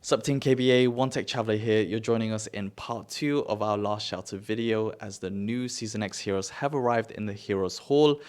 Sup Team KBA, One Tech Traveler here. You're joining us in part 2 of our last shelter video as the new Season X heroes have arrived in the Heroes Hall.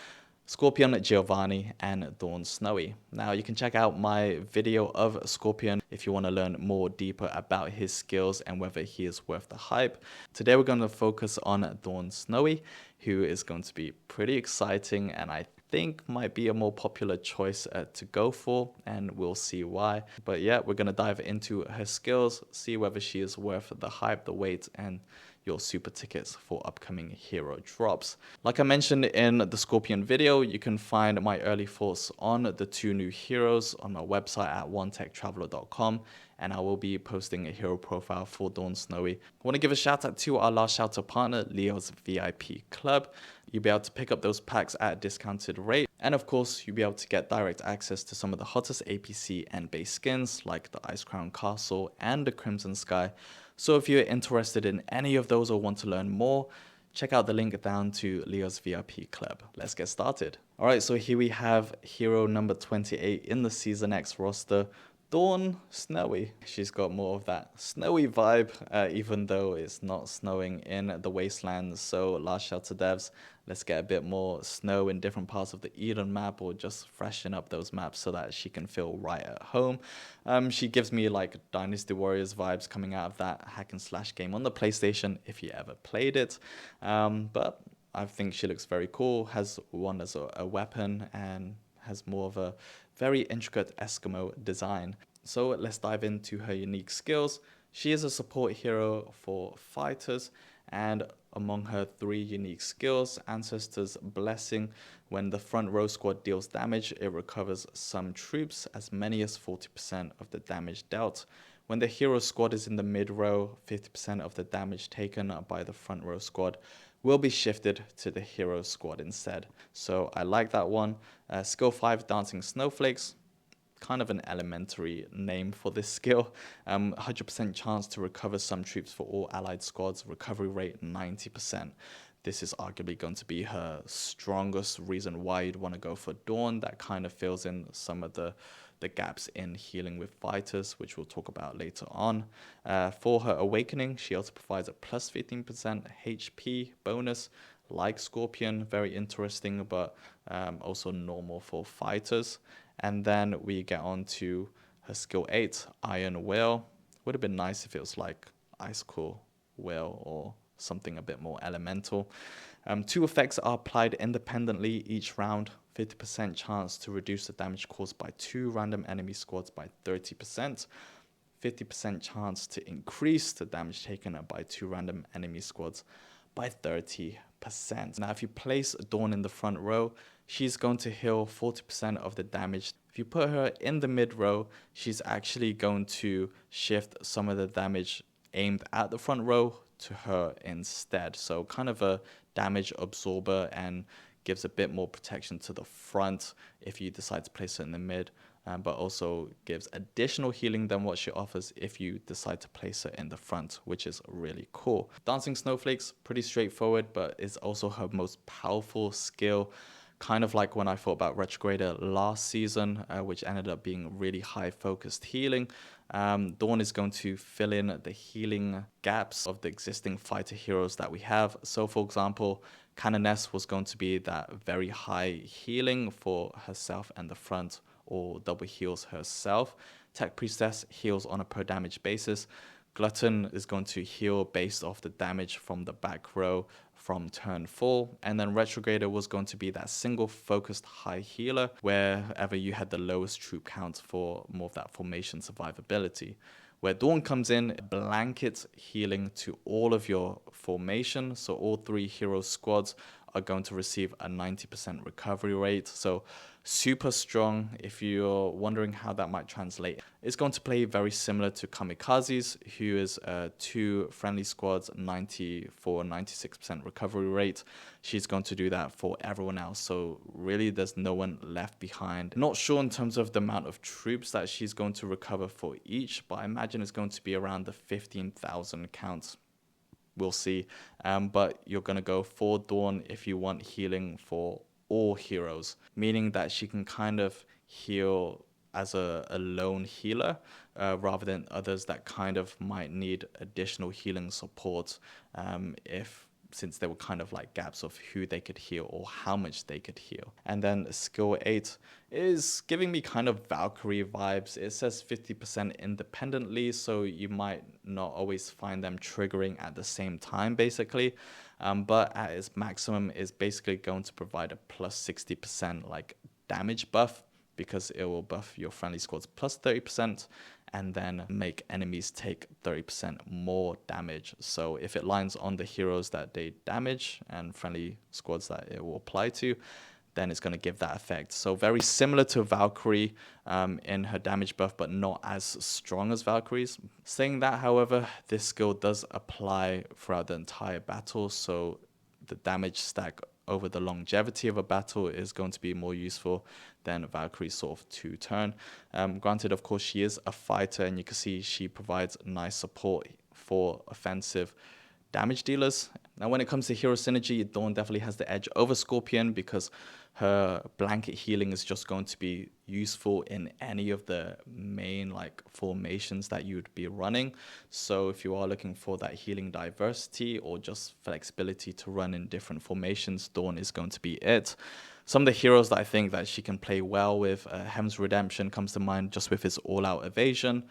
Scorpion, Giovanni, and Dawn Snowy. Now you can check out my video of Scorpion if you want to learn more deeper about his skills and whether he is worth the hype. Today we're going to focus on Dawn Snowy, who is going to be pretty exciting and I think might be a more popular choice to go for, and we'll see why. But yeah, we're going to dive into her skills, see whether she is worth the hype, the wait, and your super tickets for upcoming hero drops. Like I mentioned in the Scorpion video, you can find my early thoughts on the two new heroes on my website at onetechtraveler.com, and I will be posting a hero profile for Dawn Snowy. I want to give a shout out to our last shelter partner, Leo's VIP Club. You'll be able to pick up those packs at a discounted rate. And of course, you'll be able to get direct access to some of the hottest APC and base skins like the Ice Crown Castle and the Crimson Sky. So if you're interested in any of those or want to learn more, check out the link down to Leo's VIP Club. Let's get started. All right, so here we have hero number 28 in the Season X roster, Dawn Snowy. She's got more of that snowy vibe, even though it's not snowing in the wasteland. So last shelter devs, let's get a bit more snow in different parts of the Eden map, or just freshen up those maps so that she can feel right at home. She gives me like Dynasty Warriors vibes coming out of that hack and slash game on the PlayStation, if you ever played it. But I think she looks very cool, has one as a weapon, and has more of a very intricate Eskimo design. So let's dive into her unique skills. She is a support hero for fighters, and among her 3 unique skills, Ancestor's Blessing, when the front row squad deals damage, it recovers some troops, as many as 40% of the damage dealt. When the hero squad is in the mid row, 50% of the damage taken by the front row squad will be shifted to the hero squad instead. So I like that one. Skill 5, Dancing Snowflakes. Kind of an elementary name for this skill. 100% chance to recover some troops for all allied squads. Recovery rate 90%. This is arguably going to be her strongest reason why you'd want to go for Dawn. That kind of fills in some of the gaps in healing with fighters, which we'll talk about later on. For her Awakening, she also provides a plus 15% HP bonus, like Scorpion, very interesting, but also normal for fighters. And then we get on to her skill 8, Iron Will. Would have been nice if it was like Icicle Will or something a bit more elemental. 2 effects are applied independently each round. 50% chance to reduce the damage caused by 2 random enemy squads by 30%. 50% chance to increase the damage taken by 2 random enemy squads by 30%. Now, if you place Dawn in the front row, she's going to heal 40% of the damage. If you put her in the mid row, she's actually going to shift some of the damage aimed at the front row to her instead. So kind of a damage absorber, and gives a bit more protection to the front if you decide to place her in the mid. But also gives additional healing than what she offers if you decide to place her in the front, which is really cool. Dancing Snowflakes, pretty straightforward, but is also her most powerful skill. Kind of like when I thought about Retrograder last season, which ended up being really high focused healing. Dawn is going to fill in the healing gaps of the existing fighter heroes that we have. So for example, Canoness was going to be that very high healing for herself and the front, or double heals herself. Tech Priestess heals on a per damage basis. Glutton is going to heal based off the damage from the back row from turn 4. And then Retrograder was going to be that single focused high healer wherever you had the lowest troop count for more of that formation survivability. Where Dawn comes in, blanket healing to all of your formation. So all 3 hero squads are going to receive a 90% recovery rate. So super strong. If you're wondering how that might translate, it's going to play very similar to Kamikazes, who is 2 friendly squads, 96% recovery rate. She's going to do that for everyone else. So really there's no one left behind. Not sure in terms of the amount of troops that she's going to recover for each, but I imagine it's going to be around the 15,000 counts. We'll see. But you're going to go for Dawn if you want healing for all heroes, meaning that she can kind of heal as a lone healer, rather than others that kind of might need additional healing support, if since there were kind of like gaps of who they could heal or how much they could heal. And then skill 8 is giving me kind of Valkyrie vibes. It says 50% independently, so you might not always find them triggering at the same time, basically. But at its maximum is basically going to provide a plus 60% like damage buff, because it will buff your friendly squads plus 30% and then make enemies take 30% more damage. So if it lines on the heroes that they damage and friendly squads that it will apply to, then it's going to give that effect. So very similar to Valkyrie in her damage buff, but not as strong as Valkyrie's. Saying that, however, this skill does apply throughout the entire battle, so the damage stack over the longevity of a battle is going to be more useful than Valkyrie's sort of 2-turn. Granted, of course, she is a fighter, and you can see she provides nice support for offensive damage dealers. Now, when it comes to hero synergy, Dawn definitely has the edge over Scorpion, because her blanket healing is just going to be useful in any of the main like formations that you would be running. So if you are looking for that healing diversity or just flexibility to run in different formations, Dawn is going to be it. Some of the heroes that I think that she can play well with, Heaven's Redemption comes to mind just with his all-out evasion,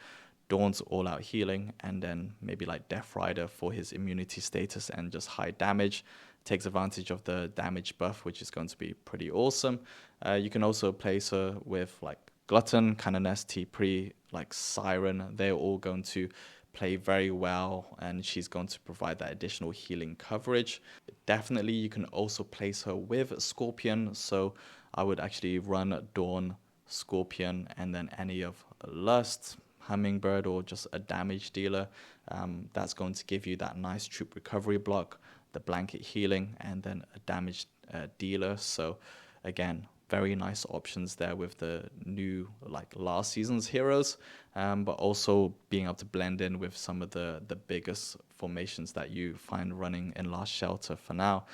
Dawn's all-out healing, and then maybe like Death Rider for his immunity status and just high damage. Takes advantage of the damage buff, which is going to be pretty awesome. You can also place her with like Glutton, Canoness, T-Pre, like Siren. They're all going to play very well, and she's going to provide that additional healing coverage. Definitely, you can also place her with Scorpion. So I would actually run Dawn, Scorpion, and then any of Lust, Hummingbird, or just a damage dealer. That's going to give you that nice troop recovery block, the blanket healing, and then a damage dealer. So again, very nice options there with the new like last season's heroes, but also being able to blend in with some of the biggest formations that you find running in Last Shelter for now.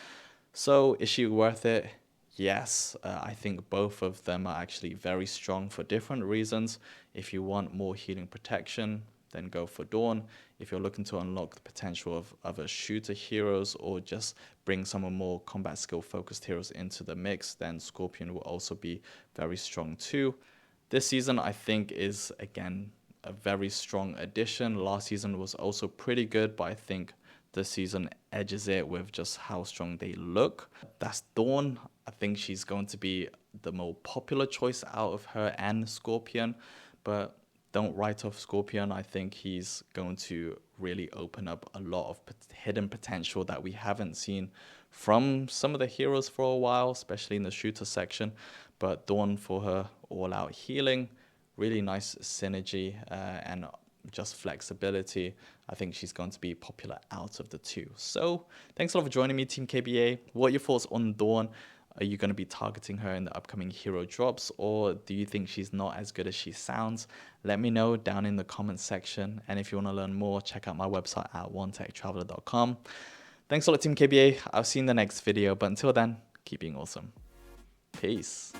So is she worth it? Yes, I think both of them are actually very strong for different reasons. If you want more healing protection, then go for Dawn. If you're looking to unlock the potential of other shooter heroes or just bring some more combat skill focused heroes into the mix, then Scorpion will also be very strong too. This season, I think, is again a very strong addition. Last season was also pretty good, but I think this season edges it with just how strong they look. That's Dawn. I think she's going to be the more popular choice out of her and Scorpion, but don't write off Scorpion. I think he's going to really open up a lot of hidden potential that we haven't seen from some of the heroes for a while, especially in the shooter section. But Dawn, for her all-out healing, really nice synergy, and just flexibility, I think she's going to be popular out of the two. So thanks a lot for joining me, Team KBA. What are your thoughts on Dawn? Are you going to be targeting her in the upcoming hero drops, or do you think she's not as good as she sounds? Let me know down in the comments section. And if you want to learn more, check out my website at onetechtraveler.com. Thanks a lot, Team KBA. I'll see you in the next video. But until then, keep being awesome. Peace.